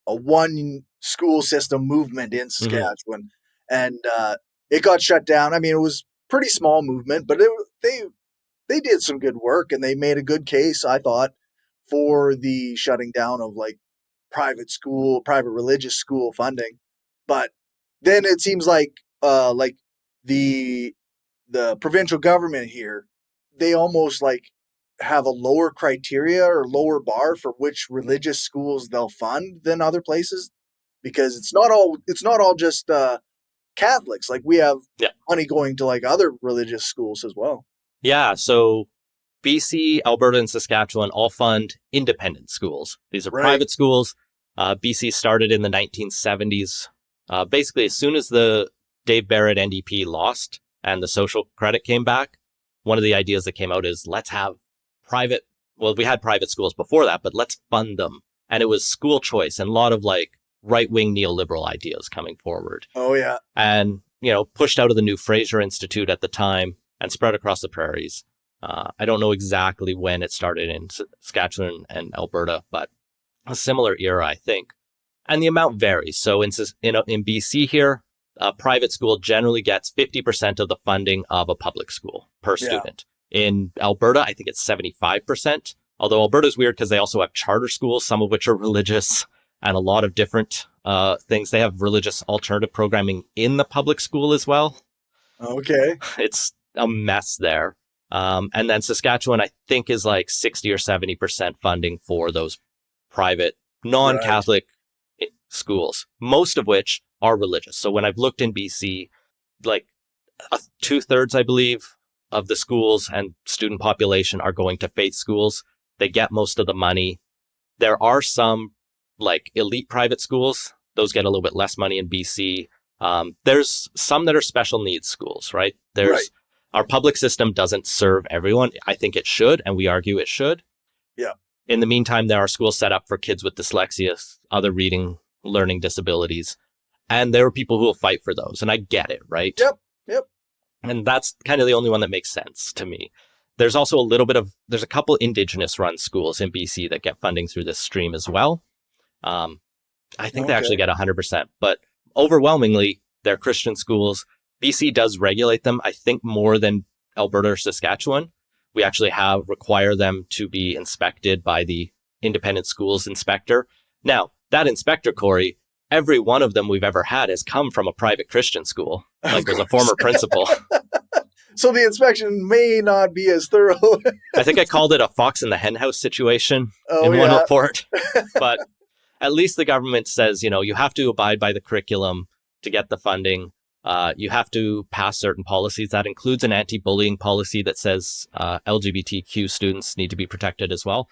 one school system movement in Saskatchewan, and it got shut down. I mean, it was pretty small movement, but they did some good work, and they made a good case, I thought, for the shutting down of like private religious school funding. But then it seems like the provincial government here, they almost like have a lower criteria or lower bar for which religious schools they'll fund than other places, because it's not all just Catholics. Like we have money going to like other religious schools as well. Yeah, so BC, Alberta, and Saskatchewan all fund independent schools. These are private schools. BC started in the 1970s. Basically, as soon as the Dave Barrett NDP lost and the social credit came back, one of the ideas that came out is let's have we had private schools before that, but let's fund them. And it was school choice and a lot of like right-wing neoliberal ideas coming forward. Oh, yeah. And, pushed out of the new Fraser Institute at the time and spread across the prairies. I don't know exactly when it started in Saskatchewan and Alberta, but a similar era, I think. And the amount varies. So in BC here, a private school generally gets 50% of the funding of a public school per student. In Alberta, I think it's 75%. Although Alberta is weird because they also have charter schools, some of which are religious, and a lot of different things. They have religious alternative programming in the public school as well. Okay. It's a mess there. And then Saskatchewan, I think, is like 60 or 70% funding for those private, non-Catholic schools, most of which are religious. So when I've looked in BC, like 2/3, I believe, of the schools and student population are going to faith schools. They get most of the money. There are some like elite private schools. Those get a little bit less money in BC. There's some that are special needs schools, right? Our public system doesn't serve everyone. I think it should, and we argue it should. Yeah. In the meantime, there are schools set up for kids with dyslexia, other reading, learning disabilities. And there are people who will fight for those. And I get it, right? Yep. And that's kind of the only one that makes sense to me. There's also there's a couple Indigenous run schools in BC that get funding through this stream as well. I think they actually get 100%, but overwhelmingly, they're Christian schools. BC does regulate them, I think, more than Alberta or Saskatchewan. We actually require them to be inspected by the independent schools inspector. Now, that inspector, Corey, every one of them we've ever had has come from a private Christian school, like was a former principal. So the inspection may not be as thorough. I think I called it a fox in the henhouse situation in one report. But at least the government says, you have to abide by the curriculum to get the funding. You have to pass certain policies. That includes an anti-bullying policy that says LGBTQ students need to be protected as well.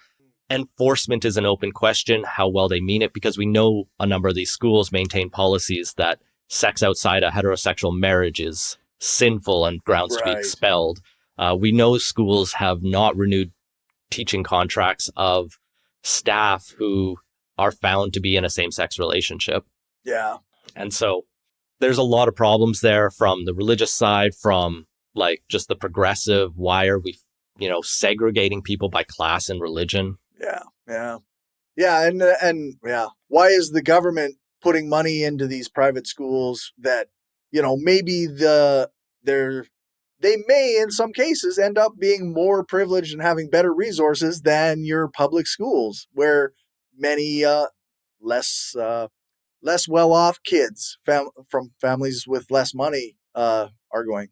Enforcement is an open question, how well they mean it, because we know a number of these schools maintain policies that sex outside a heterosexual marriage is sinful and grounds to be expelled. We know schools have not renewed teaching contracts of staff who are found to be in a same-sex relationship. Yeah. And so there's a lot of problems there from the religious side, from like just the progressive, why are we, segregating people by class and religion? Yeah. And why is the government putting money into these private schools that, maybe they may in some cases end up being more privileged and having better resources than your public schools, where many less well-off kids from families with less money are going.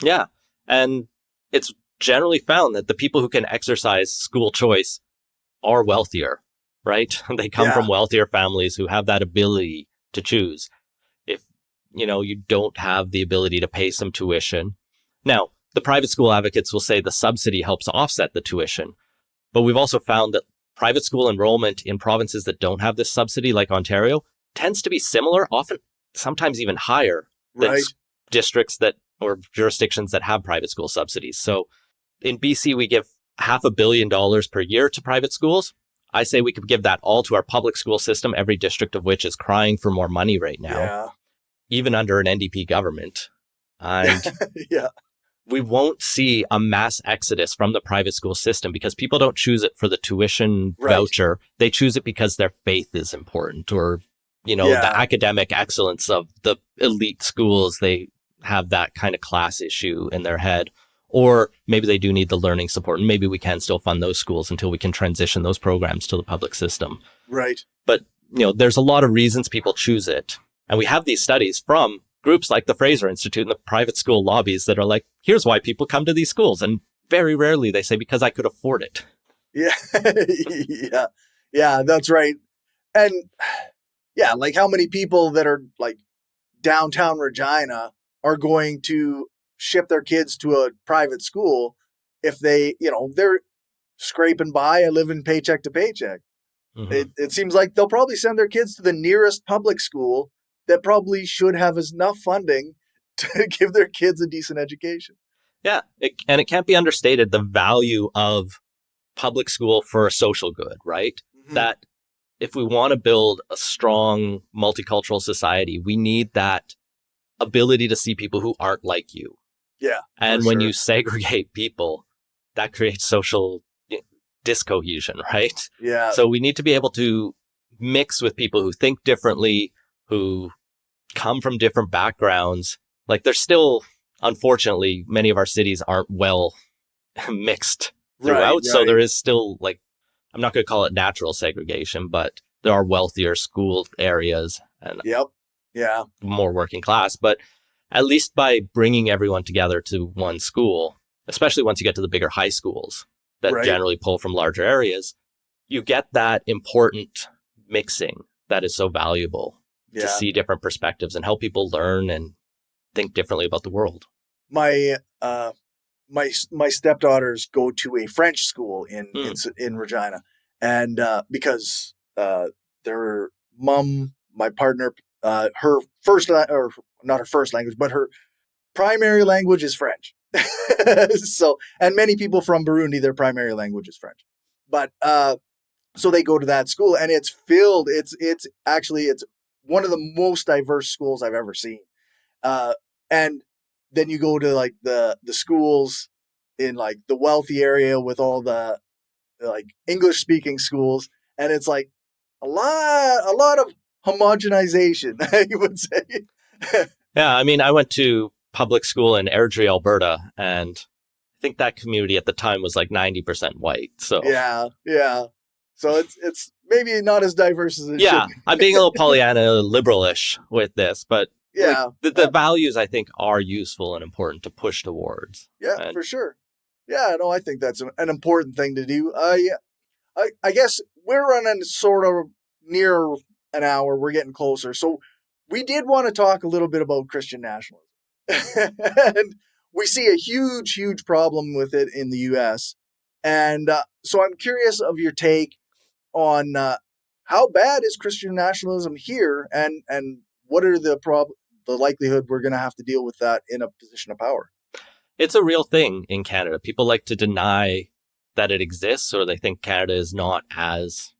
Yeah. And it's generally found that the people who can exercise school choice are wealthier, right? They come from wealthier families who have that ability to choose. If, you don't have the ability to pay some tuition. Now, the private school advocates will say the subsidy helps offset the tuition. But we've also found that private school enrollment in provinces that don't have this subsidy, like Ontario, tends to be similar, often, sometimes even higher than districts or jurisdictions that have private school subsidies. So in BC, we give $500 million per year to private schools. I say we could give that all to our public school system, every district of which is crying for more money right now, even under an NDP government. And we won't see a mass exodus from the private school system because people don't choose it for the tuition voucher. They choose it because their faith is important, or, the academic excellence of the elite schools. They have that kind of class issue in their head. Or maybe they do need the learning support, and maybe we can still fund those schools until we can transition those programs to the public system. Right. But, there's a lot of reasons people choose it. And we have these studies from groups like the Fraser Institute and the private school lobbies that are like, here's why people come to these schools. And very rarely they say, because I could afford it. Yeah. Yeah, that's right. And like how many people that are like downtown Regina are going to ship their kids to a private school if they, they're scraping by and living paycheck to paycheck. Mm-hmm. It seems like they'll probably send their kids to the nearest public school that probably should have enough funding to give their kids a decent education. Yeah. And it can't be understated the value of public school for a social good, right? Mm-hmm. That if we want to build a strong multicultural society, we need that ability to see people who aren't like you. Yeah. And when you segregate people, that creates social discohesion, right? Yeah. So we need to be able to mix with people who think differently, who come from different backgrounds. Like there's still, unfortunately, many of our cities aren't well mixed throughout. Right. So there is still I'm not going to call it natural segregation, but there are wealthier school areas and more working class. But at least by bringing everyone together to one school, especially once you get to the bigger high schools that generally pull from larger areas, you get that important mixing that is so valuable. to see different perspectives and help people learn and think differently about the world. My my stepdaughters go to a French school in Regina, and because their mom, my partner, her first or not her first language, but her primary language is French. So, and many people from Burundi, their primary language is French. But so they go to that school, and it's filled. It's one of the most diverse schools I've ever seen. And then you go to like the schools in like the wealthy area with all the like English speaking schools, and it's like a lot of homogenization, you would say. Yeah, I mean, I went to public school in Airdrie, Alberta, and I think that community at the time was like 90% white. So yeah. So it's maybe not as diverse as it should be. I'm being a little Pollyanna liberalish with this, but the values I think are useful and important to push towards. Yeah, for sure. Yeah, no, I think that's an important thing to do. I guess we're running sort of near an hour. We're getting closer. So we did want to talk a little bit about Christian nationalism. And we see a huge problem with it in the U.S. And so I'm curious of your take on how bad is Christian nationalism here, and what are the likelihood we're going to have to deal with that in a position of power? It's a real thing in Canada. People like to deny that it exists, or they think Canada is not as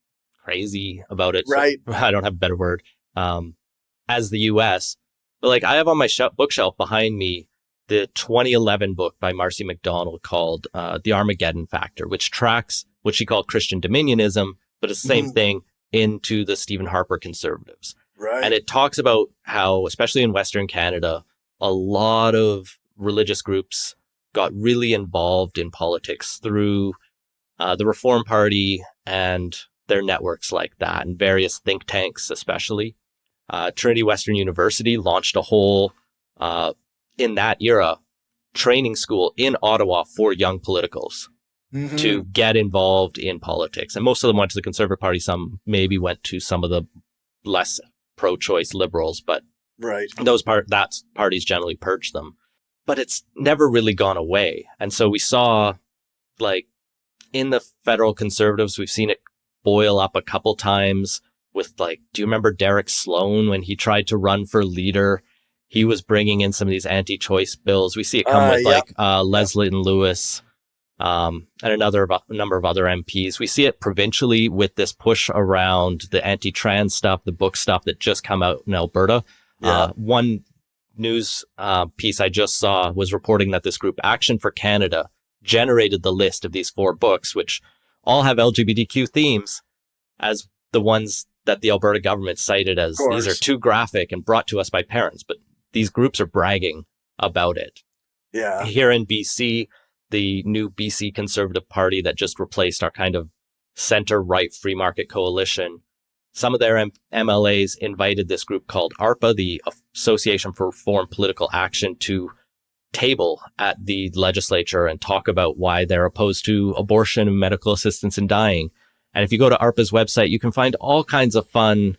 crazy about it. Right. So, I don't have a better word, as the US. But like I have on my bookshelf behind me the 2011 book by Marcy McDonald called The Armageddon Factor, which tracks what she called Christian dominionism, but it's the same thing into the Stephen Harper conservatives. Right. And it talks about how, especially in Western Canada, a lot of religious groups got really involved in politics through the Reform Party and their networks like that, and various think tanks especially. Trinity Western University launched a whole, in that era, training school in Ottawa for young politicals to get involved in politics. And most of them went to the Conservative Party. Some maybe went to some of the less pro-choice liberals, but that parties generally purged them. But it's never really gone away. And so we saw, like, in the federal Conservatives, we've seen it boil up a couple times with, like, do you remember Derek Sloan when he tried to run for leader? He was bringing in some of these anti-choice bills. We see it come with Leslie and Lewis and a number of other MPs. We see it provincially with this push around the anti-trans stuff, the book stuff that just come out in Alberta. One news piece I just saw was reporting that this group Action for Canada generated the list of these 4 books, which all have LGBTQ themes, as the ones that the Alberta government cited as these are too graphic and brought to us by parents. But these groups are bragging about it. Yeah. Here in BC, the new BC Conservative Party that just replaced our kind of center-right free market coalition, some of their MLAs invited this group called ARPA, the Association for Reform Political Action, to table at the legislature and talk about why they're opposed to abortion and medical assistance in dying. And if you go to ARPA's website, you can find all kinds of fun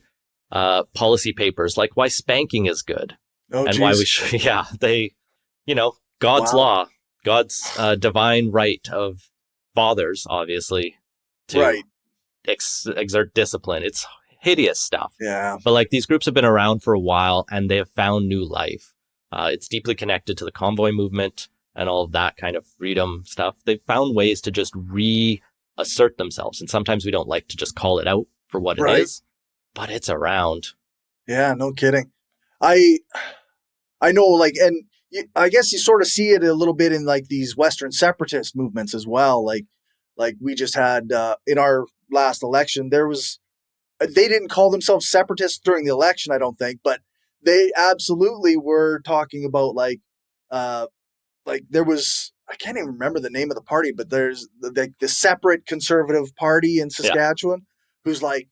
policy papers, like why spanking is good. Why we should, God's law, God's divine right of fathers, obviously, to exert discipline. It's hideous stuff. Yeah. But like these groups have been around for a while and they have found new life. It's deeply connected to the convoy movement and all of that kind of freedom stuff. They've found ways to just reassert themselves. And sometimes we don't like to just call it out for what it is, but it's around. Yeah, no kidding. I know, like, and I guess you sort of see it a little bit in like these Western separatist movements as well. Like we just had in our last election, they didn't call themselves separatists during the election, I don't think, but they absolutely were talking about like there was, I can't even remember the name of the party, but there's the separate conservative party in Saskatchewan who's like,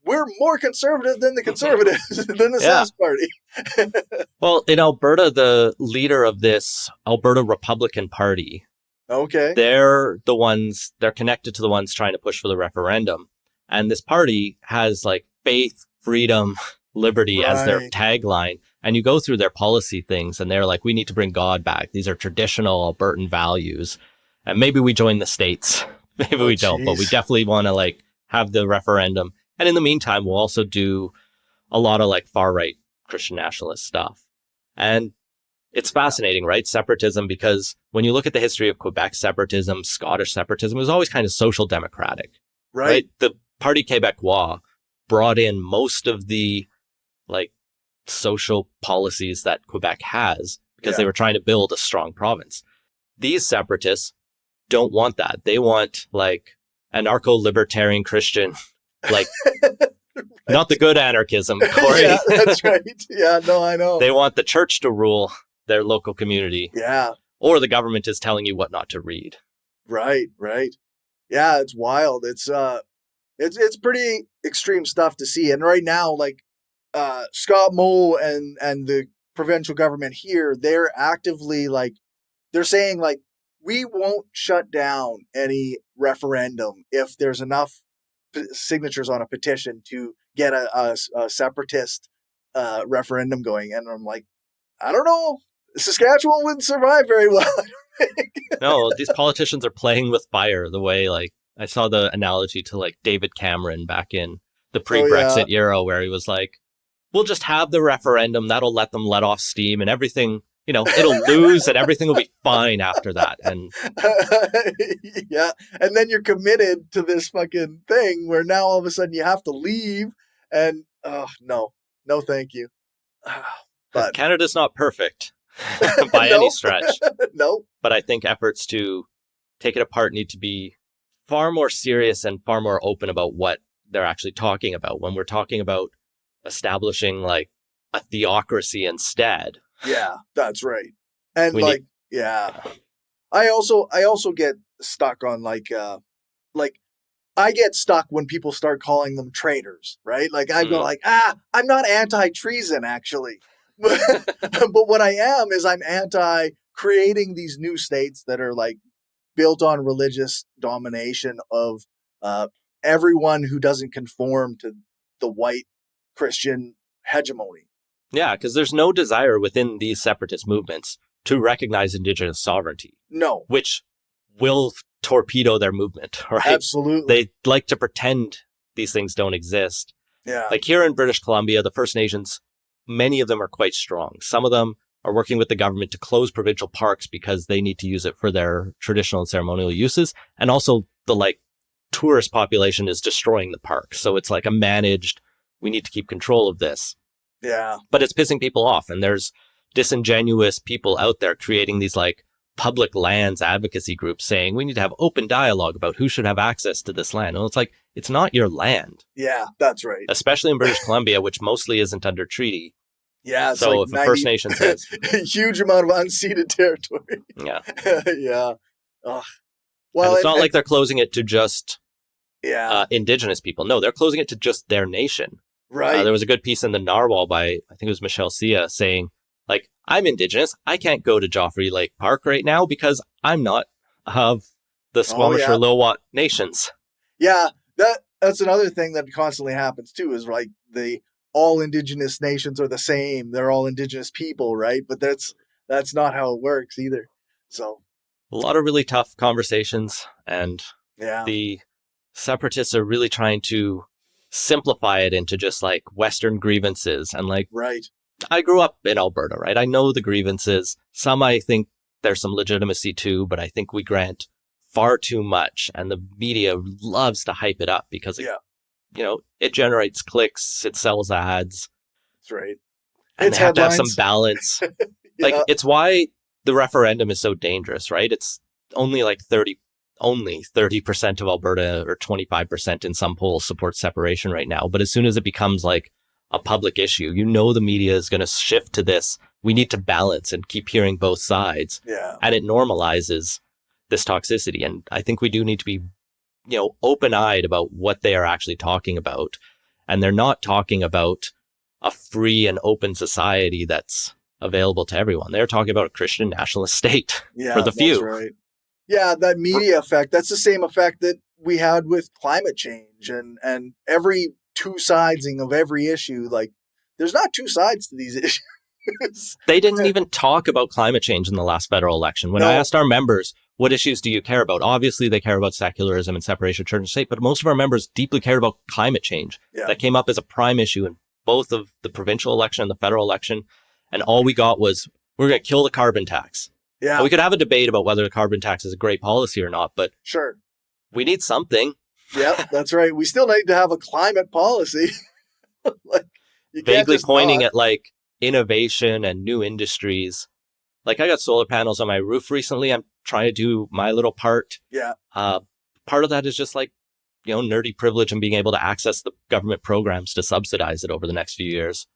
we're more conservative than the conservatives, than the Sask party. Well, in Alberta, the leader of this Alberta Republican Party, they're connected to the ones trying to push for the referendum. And this party has like faith, freedom, liberty as their Right. tagline. And you go through their policy things and they're like, we need to bring God back. These are traditional Albertan values. And maybe we join the states. Maybe Oh, we don't, but we jeez. definitely want to like have the referendum. And in the meantime, we'll also do a lot of like far right Christian nationalist stuff. And it's fascinating, right? Separatism, because when you look at the history of Quebec separatism, Scottish separatism, it was always kind of social democratic, Right. right? The Parti Québécois brought in most of the like social policies that Quebec has because they Yeah. were trying to build a strong province. These separatists don't want that. They want like anarcho-libertarian Christian, like not the good anarchism, Corey. Yeah, that's right. Yeah, no, I know. They want the church to rule their local community, Yeah, or the government is telling you what not to read. right, right. Yeah, it's wild. It's pretty extreme stuff to see. And right now, like Scott Moe and the provincial government here, they're actively like they're saying like we won't shut down any referendum if there's enough signatures on a petition to get a separatist referendum going. And I'm like, I don't know. Saskatchewan wouldn't survive very well. No, these politicians are playing with fire the way like I saw the analogy to like David Cameron back in the Oh yeah, pre-Brexit era where he was like, we'll just have the referendum. That'll let them let off steam and everything, it'll lose and everything will be fine after that. And yeah. And then you're committed to this fucking thing where now all of a sudden you have to leave. And oh no, no, thank you. But Canada's not perfect by any nope, stretch. nope. But I think efforts to take it apart need to be far more serious and far more open about what they're actually talking about. When we're talking about establishing like a theocracy instead, Yeah, that's right. And we like, need. yeah, I also get stuck on like I get stuck when people start calling them traitors, right? Like I go like, I'm not anti-treason actually. But what I am is I'm anti creating these new states that are like built on religious domination of uh, everyone who doesn't conform to the white Christian hegemony. Yeah, because there's no desire within these separatist movements to recognize indigenous sovereignty, No, which will torpedo their movement, right? absolutely. They like to pretend these things don't exist. Yeah. Like here in British Columbia, the First Nations, many of them are quite strong. Some of them are working with the government to close provincial parks because they need to use it for their traditional and ceremonial uses. And also the like tourist population is destroying the park. So it's like a managed, we need to keep control of this. Yeah. But it's pissing people off. And there's disingenuous people out there creating these like public lands advocacy groups saying we need to have open dialogue about who should have access to this land. Well, it's like, it's not your land, Yeah, that's right. especially in British Columbia, which mostly isn't under treaty. Yeah, it's So like if a First Nation says, a huge amount of unceded territory. yeah, Yeah. Ugh. and Well, it's not like they're closing it to just yeah, Indigenous people. No, they're closing it to just their nation. right. There was a good piece in the Narwhal by, I think it was Michelle Sia, saying, like, I'm Indigenous. I can't go to Joffrey Lake Park right now because I'm not of the Squamish yeah. or Lil'wat nations. Yeah, that's another thing that constantly happens too. Is like the all Indigenous nations are the same. They're all Indigenous people, right? But that's not how it works either. So A lot of really tough conversations, and yeah, the separatists are really trying to simplify it into just like Western grievances. And like, right. I grew up in Alberta, right? I know the grievances. Some I think there's some legitimacy to, but I think we grant far too much. And the media loves to hype it up because, it generates clicks, it sells ads, That's right. and It's they have to have some headlines. balance. Yeah. Like, it's why the referendum is so dangerous, right? It's only like 30% of Alberta or 25% in some polls support separation right now. But as soon as it becomes like a public issue, the media is going to shift to this. We need to balance and keep hearing both sides. Yeah. And it normalizes this toxicity. And I think we do need to be, open-eyed about what they are actually talking about. And they're not talking about a free and open society that's available to everyone. They're talking about a Christian nationalist state for the few. That's right. Yeah, that media effect, that's the same effect that we had with climate change and every two sidesing of every issue. Like there's not two sides to these issues. They didn't even talk about climate change in the last federal election. When I asked our members, what issues do you care about? Obviously, they care about secularism and separation of church and state, but most of our members deeply cared about climate change. Yeah. That came up as a prime issue in both of the provincial election and the federal election. And all we got was, we're going to kill the carbon tax. Yeah. And we could have a debate about whether the carbon tax is a great policy or not, but sure, we need something. Yeah, that's right. We still need to have a climate policy. Like, you vaguely pointing at like innovation and new industries. Like, I got solar panels on my roof recently. I'm trying to do my little part. Yeah. Part of that is just like, nerdy privilege and being able to access the government programs to subsidize it over the next few years.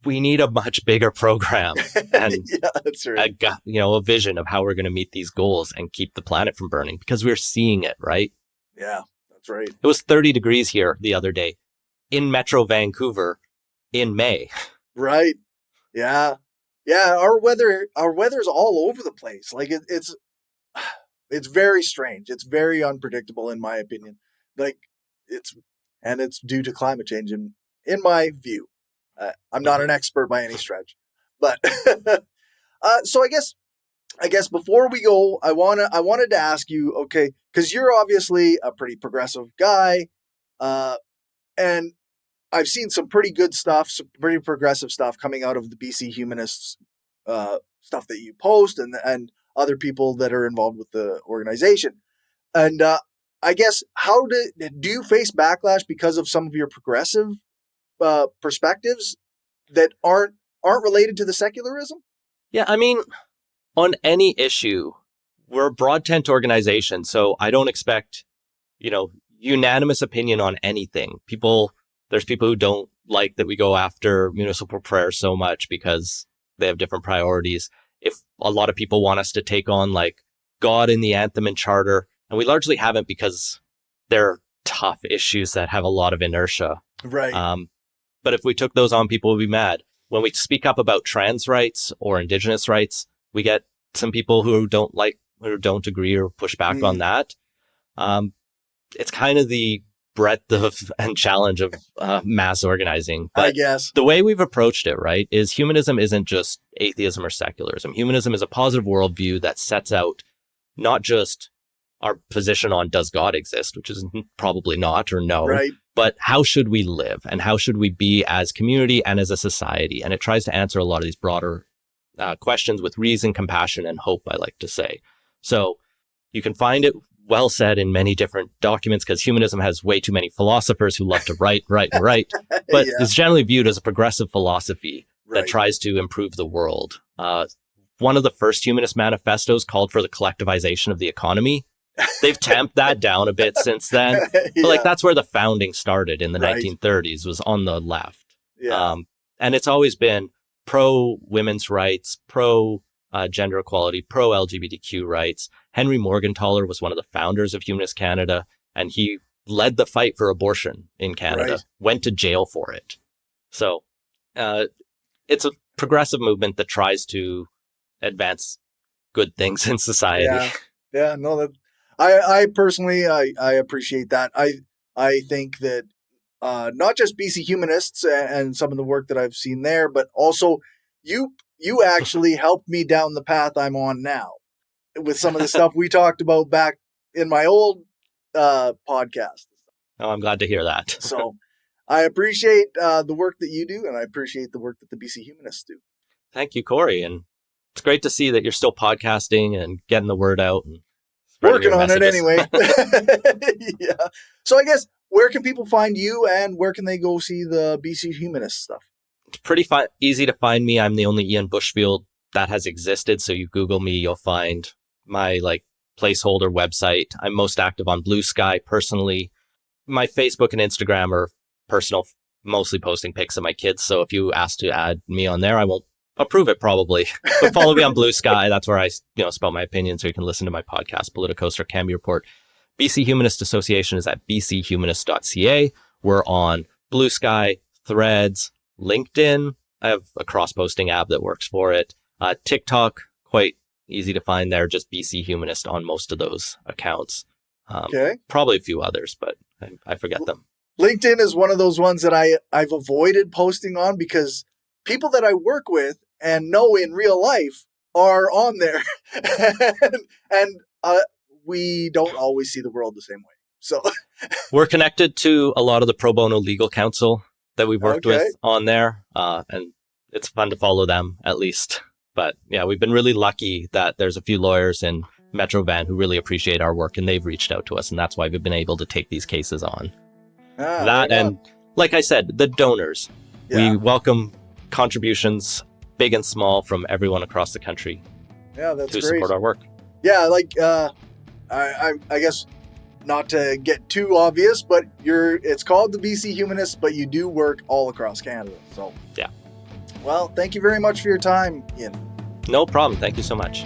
We need a much bigger program and yeah, that's right. a vision of how we're going to meet these goals and keep the planet from burning, because we're seeing it, right? Yeah, that's right. It was 30 degrees here the other day in Metro Vancouver in May. Right. Yeah. Yeah. Our weather's all over the place. Like it's very strange. It's very unpredictable, in my opinion. Like it's due to climate change in my view. I'm not an expert by any stretch, but so I guess before we go, I wanted to ask you, okay, because you're obviously a pretty progressive guy, and I've seen some pretty good stuff, some pretty progressive stuff coming out of the BC Humanists stuff that you post and other people that are involved with the organization, and I guess do you face backlash because of some of your progressive perspectives that aren't related to the secularism? Yeah, I mean, on any issue, we're a broad tent organization, so I don't expect, unanimous opinion on anything. There's people who don't like that we go after municipal prayer so much because they have different priorities. If a lot of people want us to take on like God in the anthem and charter, and we largely haven't because they're tough issues that have a lot of inertia. Right. But if we took those on, people would be mad. When we speak up about trans rights or Indigenous rights, we get some people who don't agree or push back on that. It's kind of the breadth of and challenge of mass organizing. But I guess the way we've approached it, right, is humanism isn't just atheism or secularism. Humanism is a positive worldview that sets out not just our position on does God exist, which is probably not or no, right, but how should we live and how should we be as community and as a society? And it tries to answer a lot of these broader questions with reason, compassion, and hope, I like to say. So you can find it well said in many different documents because humanism has way too many philosophers who love to write. But yeah, it's generally viewed as a progressive philosophy that tries to improve the world. One of the first humanist manifestos called for the collectivization of the economy. They've tamped that down a bit since then. But that's where the founding started in the 1930s, was on the left. Yeah. And it's always been pro women's rights, pro gender equality, pro LGBTQ rights. Henry Morgentaler was one of the founders of Humanist Canada, and he led the fight for abortion in Canada, went to jail for it. So it's a progressive movement that tries to advance good things in society. Yeah, no, I personally, I appreciate that. I think that not just BC Humanists and some of the work that I've seen there, but also you actually helped me down the path I'm on now with some of the stuff we talked about back in my old podcast. Oh, I'm glad to hear that. So I appreciate the work that you do, and I appreciate the work that the BC Humanists do. Thank you, Corey. And it's great to see that you're still podcasting and getting the word out and working on it anyway. Yeah. So I guess, where can people find you and where can they go see the BC Humanist stuff? It's pretty easy to find me. I'm the only Ian Bushfield that has existed. So you Google me, you'll find my placeholder website. I'm most active on Blue Sky personally. My Facebook and Instagram are personal, mostly posting pics of my kids. So if you ask to add me on there, I won't approve it probably. But follow me on Blue Sky. That's where I spell my opinion, so you can listen to my podcast, Politicos or Camby Report. BC Humanist Association is at bchumanist.ca. We're on Blue Sky, Threads, LinkedIn. I have a cross-posting app that works for it. TikTok, quite easy to find there, just BC Humanist on most of those accounts. Probably a few others, but I forget them. LinkedIn is one of those ones that I've avoided posting on because people that I work with and know in real life are on there. and we don't always see the world the same way. So we're connected to a lot of the pro bono legal counsel that we've worked with on there. And it's fun to follow them, at least. But yeah, we've been really lucky that there's a few lawyers in Metro Van who really appreciate our work, and they've reached out to us, and that's why we've been able to take these cases on. That and, like I said, the donors. Yeah. We welcome contributions, big and small, from everyone across the country. Yeah, that's to great. Support our work. Yeah, like I guess not to get too obvious, but it's called the BC Humanists, but you do work all across Canada. So yeah. Well, thank you very much for your time, Ian. No problem. Thank you so much.